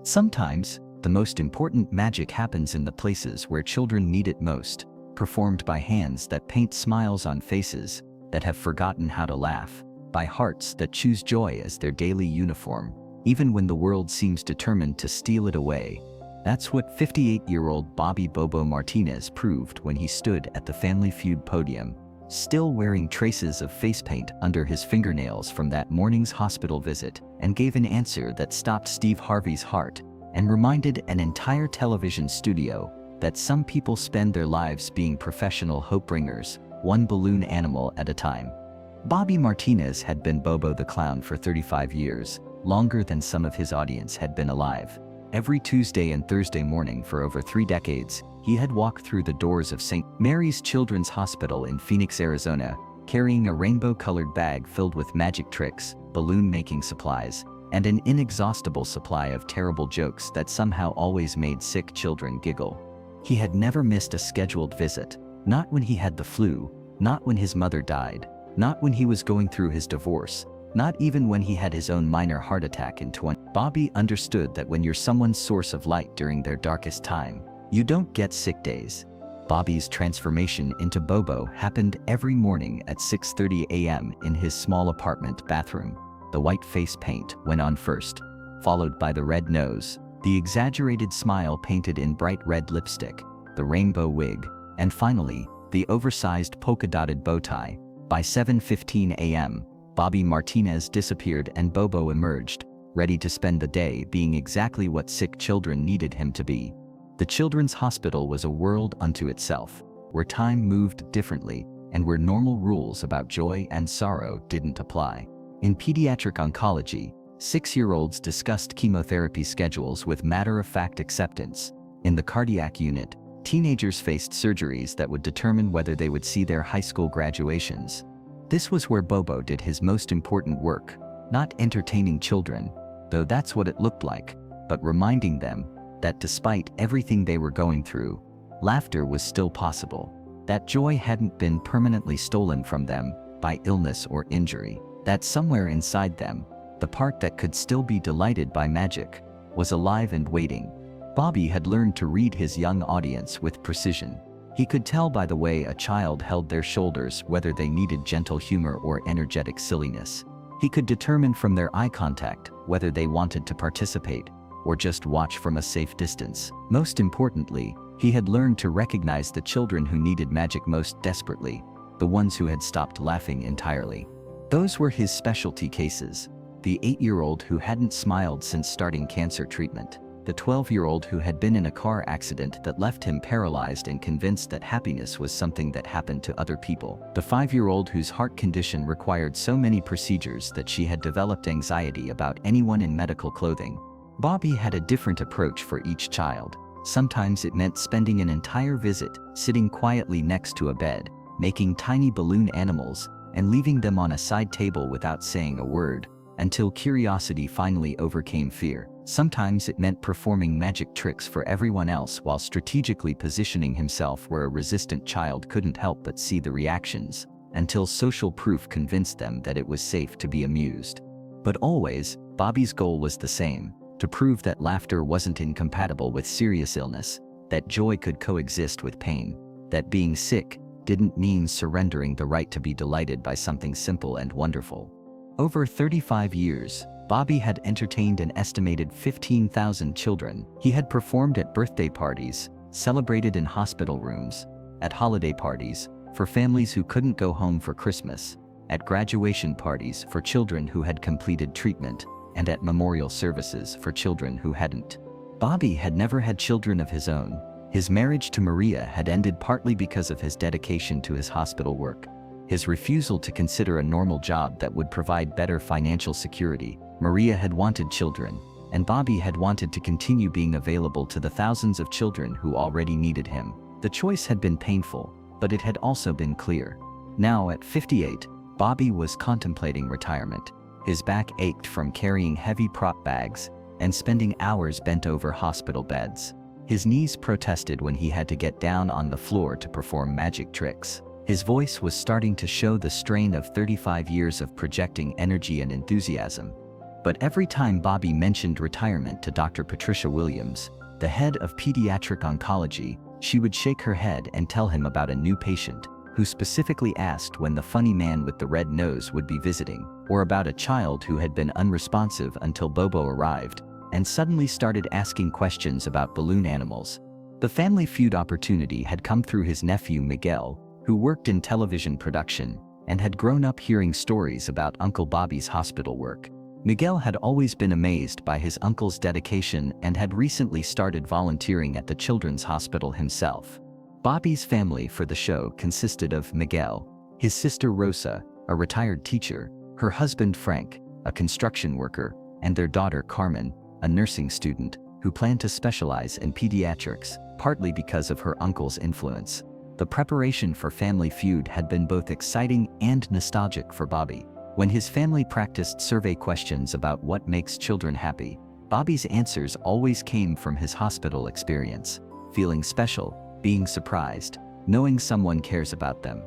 Sometimes, the most important magic happens in the places where children need it most, performed by hands that paint smiles on faces that have forgotten how to laugh, by hearts that choose joy as their daily uniform, even when the world seems determined to steal it away. That's what 58-year-old Bobby "Bobo" Martinez proved when he stood at the Family Feud podium, still wearing traces of face paint under his fingernails from that morning's hospital visit, and gave an answer that stopped Steve Harvey's heart and reminded an entire television studio that some people spend their lives being professional hope-bringers, one balloon animal at a time. Bobby Martinez had been Bobo the Clown for 35 years, longer than some of his audience had been alive. Every Tuesday and Thursday morning for over 3 decades, he had walked through the doors of St. Mary's Children's Hospital in Phoenix, Arizona, carrying a rainbow-colored bag filled with magic tricks, balloon-making supplies, and an inexhaustible supply of terrible jokes that somehow always made sick children giggle. He had never missed a scheduled visit, not when he had the flu, not when his mother died, not when he was going through his divorce, not even when he had his own minor heart attack in 20. Bobby understood that when you're someone's source of light during their darkest time, you don't get sick days. Bobby's transformation into Bobo happened every morning at 6:30 a.m. in his small apartment bathroom. The white face paint went on first, followed by the red nose, the exaggerated smile painted in bright red lipstick, the rainbow wig, and finally, the oversized polka-dotted bow tie. By 7:15 a.m., Bobby Martinez disappeared and Bobo emerged, ready to spend the day being exactly what sick children needed him to be. The Children's Hospital was a world unto itself, where time moved differently and where normal rules about joy and sorrow didn't apply. In pediatric oncology, 6-year-olds discussed chemotherapy schedules with matter-of-fact acceptance. In the cardiac unit, teenagers faced surgeries that would determine whether they would see their high school graduations. This was where Bobo did his most important work, not entertaining children, though that's what it looked like, but reminding them that despite everything they were going through, laughter was still possible, that joy hadn't been permanently stolen from them by illness or injury, that somewhere inside them, the part that could still be delighted by magic, was alive and waiting. Bobby had learned to read his young audience with precision. He could tell by the way a child held their shoulders whether they needed gentle humor or energetic silliness. He could determine from their eye contact whether they wanted to participate or just watch from a safe distance. Most importantly, he had learned to recognize the children who needed magic most desperately, the ones who had stopped laughing entirely. Those were his specialty cases: the 8-year-old who hadn't smiled since starting cancer treatment, the 12-year-old who had been in a car accident that left him paralyzed and convinced that happiness was something that happened to other people, the 5-year-old whose heart condition required so many procedures that she had developed anxiety about anyone in medical clothing. Bobby had a different approach for each child. Sometimes it meant spending an entire visit sitting quietly next to a bed, making tiny balloon animals, and leaving them on a side table without saying a word, until curiosity finally overcame fear. Sometimes it meant performing magic tricks for everyone else while strategically positioning himself where a resistant child couldn't help but see the reactions, until social proof convinced them that it was safe to be amused. But always, Bobby's goal was the same: to prove that laughter wasn't incompatible with serious illness, that joy could coexist with pain, that being sick didn't mean surrendering the right to be delighted by something simple and wonderful. Over 35 years, Bobby had entertained an estimated 15,000 children. He had performed at birthday parties, celebrated in hospital rooms, at holiday parties, for families who couldn't go home for Christmas, at graduation parties for children who had completed treatment, and at memorial services for children who hadn't. Bobby had never had children of his own. His marriage to Maria had ended partly because of his dedication to his hospital work. His refusal to consider a normal job that would provide better financial security. Maria had wanted children, and Bobby had wanted to continue being available to the thousands of children who already needed him. The choice had been painful, but it had also been clear. Now at 58, Bobby was contemplating retirement. His back ached from carrying heavy prop bags and spending hours bent over hospital beds. His knees protested when he had to get down on the floor to perform magic tricks. His voice was starting to show the strain of 35 years of projecting energy and enthusiasm. But every time Bobby mentioned retirement to Dr. Patricia Williams, the head of pediatric oncology, she would shake her head and tell him about a new patient who specifically asked when the funny man with the red nose would be visiting, or about a child who had been unresponsive until Bobo arrived and suddenly started asking questions about balloon animals. The Family Feud opportunity had come through his nephew Miguel, who worked in television production and had grown up hearing stories about Uncle Bobby's hospital work. Miguel had always been amazed by his uncle's dedication and had recently started volunteering at the Children's Hospital himself. Bobby's family for the show consisted of Miguel, his sister Rosa, a retired teacher, her husband Frank, a construction worker, and their daughter Carmen, a nursing student who planned to specialize in pediatrics, partly because of her uncle's influence. The preparation for Family Feud had been both exciting and nostalgic for Bobby. When his family practiced survey questions about what makes children happy, Bobby's answers always came from his hospital experience: feeling special, being surprised, knowing someone cares about them.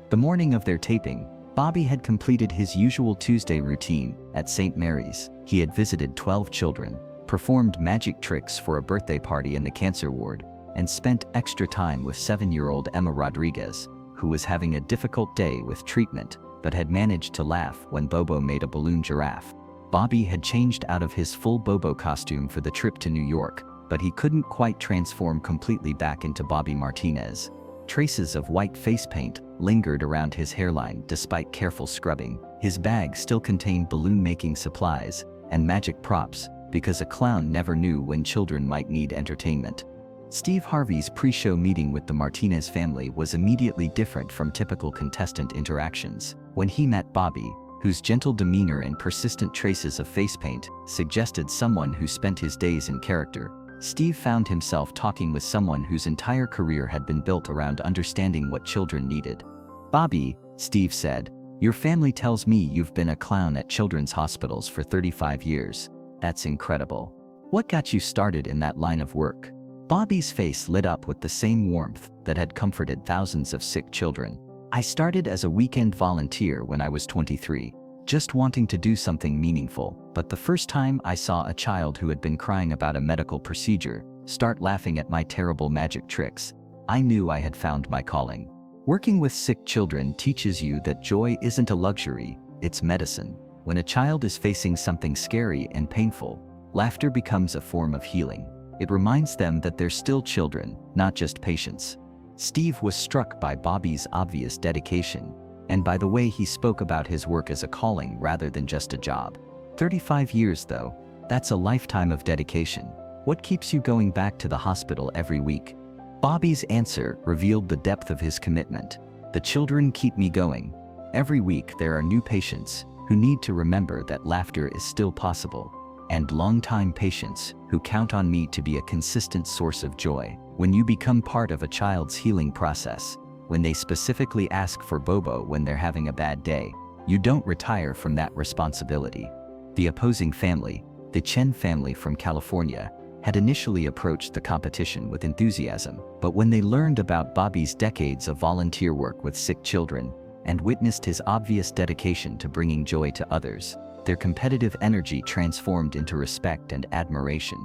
The morning of their taping, Bobby had completed his usual Tuesday routine at St. Mary's. He had visited 12 children, performed magic tricks for a birthday party in the cancer ward, and spent extra time with 7-year-old Emma Rodriguez, who was having a difficult day with treatment but had managed to laugh when Bobo made a balloon giraffe. Bobby had changed out of his full Bobo costume for the trip to New York, but he couldn't quite transform completely back into Bobby Martinez. Traces of white face paint lingered around his hairline despite careful scrubbing. His bag still contained balloon-making supplies and magic props, because a clown never knew when children might need entertainment. Steve Harvey's pre-show meeting with the Martinez family was immediately different from typical contestant interactions. When he met Bobby, whose gentle demeanor and persistent traces of face paint suggested someone who spent his days in character, Steve found himself talking with someone whose entire career had been built around understanding what children needed. "Bobby," Steve said, "your family tells me you've been a clown at children's hospitals for 35 years. That's incredible. What got you started in that line of work?" Bobby's face lit up with the same warmth that had comforted thousands of sick children. "I started as a weekend volunteer when I was 23, just wanting to do something meaningful, but the first time I saw a child who had been crying about a medical procedure start laughing at my terrible magic tricks, I knew I had found my calling." Working with sick children teaches you that joy isn't a luxury, it's medicine. When a child is facing something scary and painful, laughter becomes a form of healing. It reminds them that they're still children, not just patients. Steve was struck by Bobby's obvious dedication, and by the way he spoke about his work as a calling rather than just a job. 35 years though, that's a lifetime of dedication. What keeps you going back to the hospital every week? Bobby's answer revealed the depth of his commitment. "The children keep me going. Every week there are new patients who need to remember that laughter is still possible, and longtime patients who count on me to be a consistent source of joy." When you become part of a child's healing process, when they specifically ask for Bobo when they're having a bad day, you don't retire from that responsibility. The opposing family, the Chen family from California, had initially approached the competition with enthusiasm, but when they learned about Bobby's decades of volunteer work with sick children and witnessed his obvious dedication to bringing joy to others, their competitive energy transformed into respect and admiration.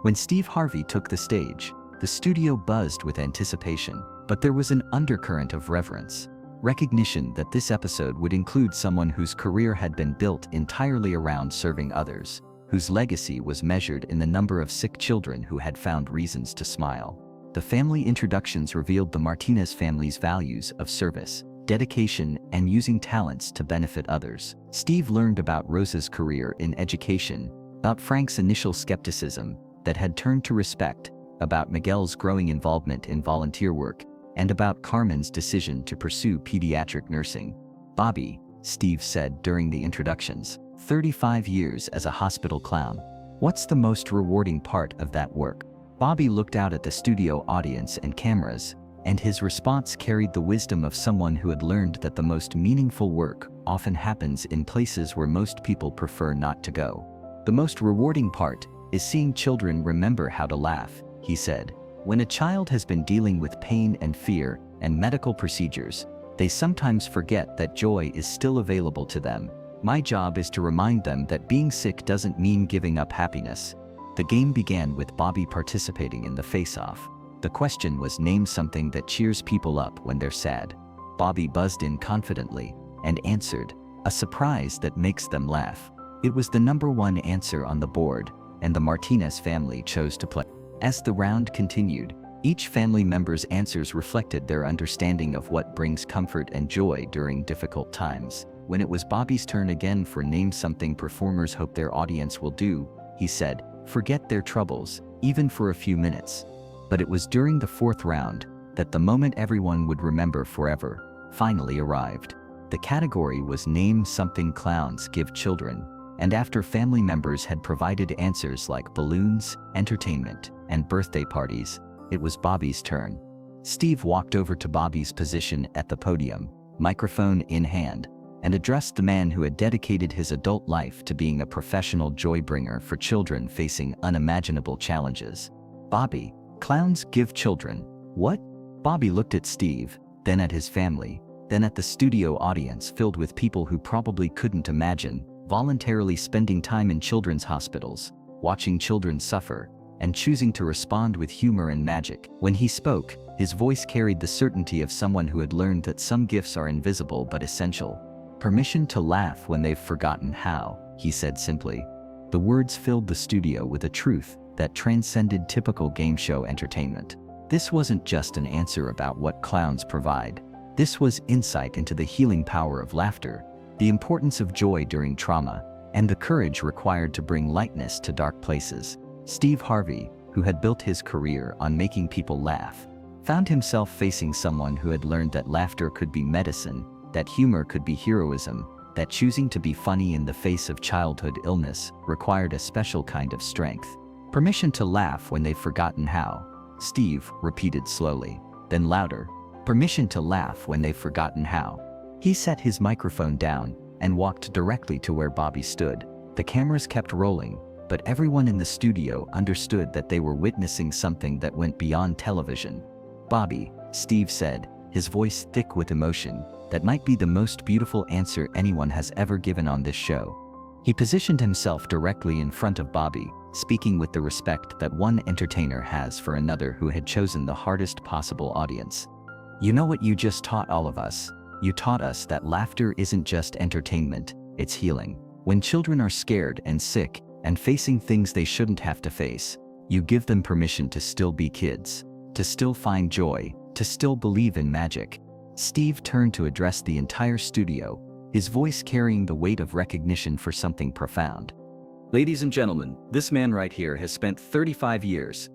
When Steve Harvey took the stage, the studio buzzed with anticipation, but there was an undercurrent of reverence. Recognition that this episode would include someone whose career had been built entirely around serving others, whose legacy was measured in the number of sick children who had found reasons to smile. The family introductions revealed the Martinez family's values of service, dedication, and using talents to benefit others. Steve learned about Rosa's career in education, about Frank's initial skepticism that had turned to respect, about Miguel's growing involvement in volunteer work, and about Carmen's decision to pursue pediatric nursing. "Bobby," Steve said during the introductions, 35 years as a hospital clown. What's the most rewarding part of that work? Bobby looked out at the studio audience and cameras, and his response carried the wisdom of someone who had learned that the most meaningful work often happens in places where most people prefer not to go. "The most rewarding part is seeing children remember how to laugh," he said. "When a child has been dealing with pain and fear and medical procedures, they sometimes forget that joy is still available to them, My job is to remind them that being sick doesn't mean giving up happiness. The game began with Bobby participating in the face-off. The question was, name something that cheers people up when they're sad. Bobby buzzed in confidently and answered, a surprise that makes them laugh. It was the number one answer on the board, and the Martinez family chose to play. As the round continued, each family member's answers reflected their understanding of what brings comfort and joy during difficult times. When it was Bobby's turn again for name something performers hope their audience will do, he said, forget their troubles, even for a few minutes. But it was during the fourth round that the moment everyone would remember forever finally arrived. The category was Name Something Clowns Give Children, and after family members had provided answers like balloons, entertainment, and birthday parties, it was Bobby's turn. Steve walked over to Bobby's position at the podium, microphone in hand, and addressed the man who had dedicated his adult life to being a professional joy bringer for children facing unimaginable challenges. Bobby, clowns give children. What? Bobby looked at Steve, then at his family, then at the studio audience filled with people who probably couldn't imagine voluntarily spending time in children's hospitals, watching children suffer, and choosing to respond with humor and magic. When he spoke, his voice carried the certainty of someone who had learned that some gifts are invisible but essential. Permission to laugh when they've forgotten how, he said simply. The words filled the studio with a truth that transcended typical game show entertainment. This wasn't just an answer about what clowns provide. This was insight into the healing power of laughter, the importance of joy during trauma, and the courage required to bring lightness to dark places. Steve Harvey, who had built his career on making people laugh, found himself facing someone who had learned that laughter could be medicine, that humor could be heroism, that choosing to be funny in the face of childhood illness required a special kind of strength. Permission to laugh when they've forgotten how, Steve repeated slowly, then louder. Permission to laugh when they've forgotten how. He set his microphone down and walked directly to where Bobby stood. The cameras kept rolling, but everyone in the studio understood that they were witnessing something that went beyond television. Bobby, Steve said, his voice thick with emotion, that might be the most beautiful answer anyone has ever given on this show. He positioned himself directly in front of Bobby, speaking with the respect that one entertainer has for another who had chosen the hardest possible audience. You know what you just taught all of us? You taught us that laughter isn't just entertainment, it's healing. When children are scared and sick and facing things they shouldn't have to face, you give them permission to still be kids, to still find joy, to still believe in magic. Steve turned to address the entire studio, his voice carrying the weight of recognition for something profound. Ladies and gentlemen, this man right here has spent 35 years,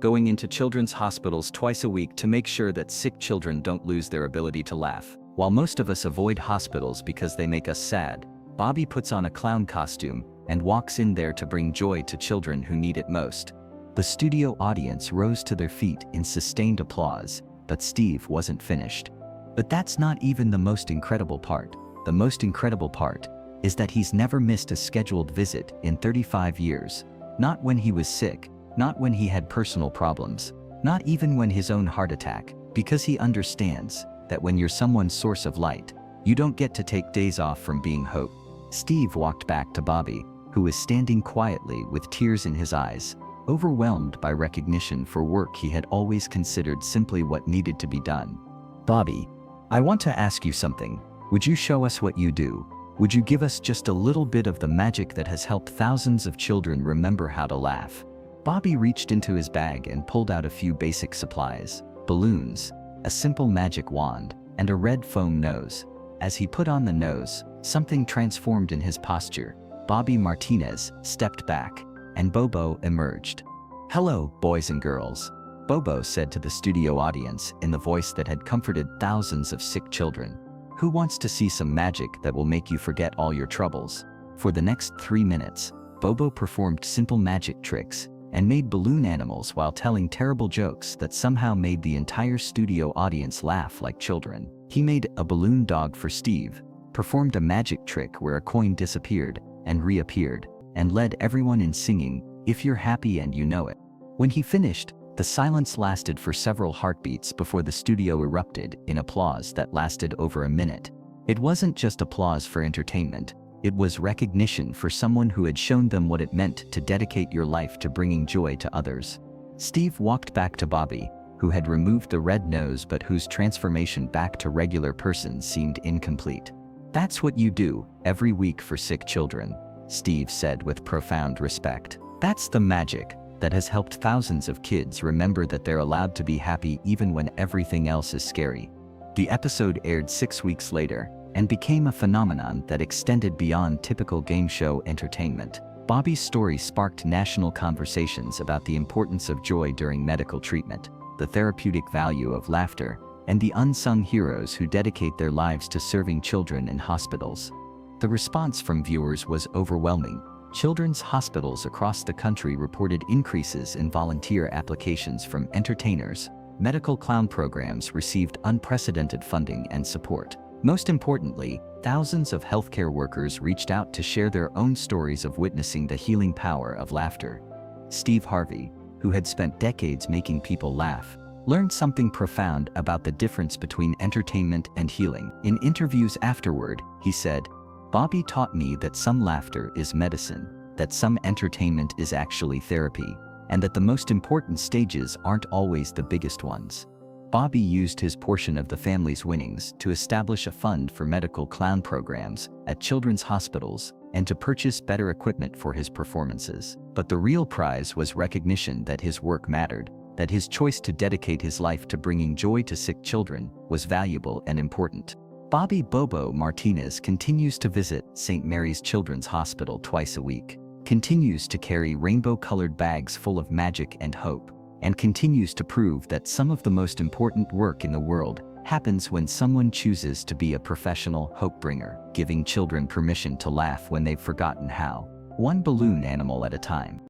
going into children's hospitals twice a week to make sure that sick children don't lose their ability to laugh. While most of us avoid hospitals because they make us sad, Bobby puts on a clown costume and walks in there to bring joy to children who need it most. The studio audience rose to their feet in sustained applause, but Steve wasn't finished. But that's not even the most incredible part. The most incredible part is that he's never missed a scheduled visit in 35 years. Not when he was sick, not when he had personal problems, not even when his own heart attack, because he understands that when you're someone's source of light, you don't get to take days off from being hope. Steve walked back to Bobby, who was standing quietly with tears in his eyes, overwhelmed by recognition for work he had always considered simply what needed to be done. Bobby, I want to ask you something. Would you show us what you do? Would you give us just a little bit of the magic that has helped thousands of children remember how to laugh? Bobby reached into his bag and pulled out a few basic supplies, balloons, a simple magic wand, and a red foam nose. As he put on the nose, something transformed in his posture. Bobby Martinez stepped back, and Bobo emerged. "Hello, boys and girls," Bobo said to the studio audience in the voice that had comforted thousands of sick children. "Who wants to see some magic that will make you forget all your troubles?" For the next 3 minutes, Bobo performed simple magic tricks and made balloon animals while telling terrible jokes that somehow made the entire studio audience laugh like children. He made a balloon dog for Steve, performed a magic trick where a coin disappeared and reappeared, and led everyone in singing, "If You're Happy and You Know It." When he finished, the silence lasted for several heartbeats before the studio erupted in applause that lasted over a minute. It wasn't just applause for entertainment, it was recognition for someone who had shown them what it meant to dedicate your life to bringing joy to others. Steve walked back to Bobby, who had removed the red nose but whose transformation back to regular person seemed incomplete. "That's what you do every week for sick children," Steve said with profound respect. "That's the magic that has helped thousands of kids remember that they're allowed to be happy even when everything else is scary." The episode aired 6 weeks later and became a phenomenon that extended beyond typical game show entertainment. Bobby's story sparked national conversations about the importance of joy during medical treatment, the therapeutic value of laughter, and the unsung heroes who dedicate their lives to serving children in hospitals. The response from viewers was overwhelming. Children's hospitals across the country reported increases in volunteer applications from entertainers. Medical clown programs received unprecedented funding and support. Most importantly, thousands of healthcare workers reached out to share their own stories of witnessing the healing power of laughter. Steve Harvey, who had spent decades making people laugh, learned something profound about the difference between entertainment and healing. In interviews afterward, he said, "Bobby taught me that some laughter is medicine, that some entertainment is actually therapy, and that the most important stages aren't always the biggest ones." Bobby used his portion of the family's winnings to establish a fund for medical clown programs at children's hospitals and to purchase better equipment for his performances. But the real prize was recognition that his work mattered, that his choice to dedicate his life to bringing joy to sick children was valuable and important. Bobby "Bobo" Martinez continues to visit St. Mary's Children's Hospital twice a week, continues to carry rainbow-colored bags full of magic and hope, and continues to prove that some of the most important work in the world happens when someone chooses to be a professional hope bringer, giving children permission to laugh when they've forgotten how, one balloon animal at a time.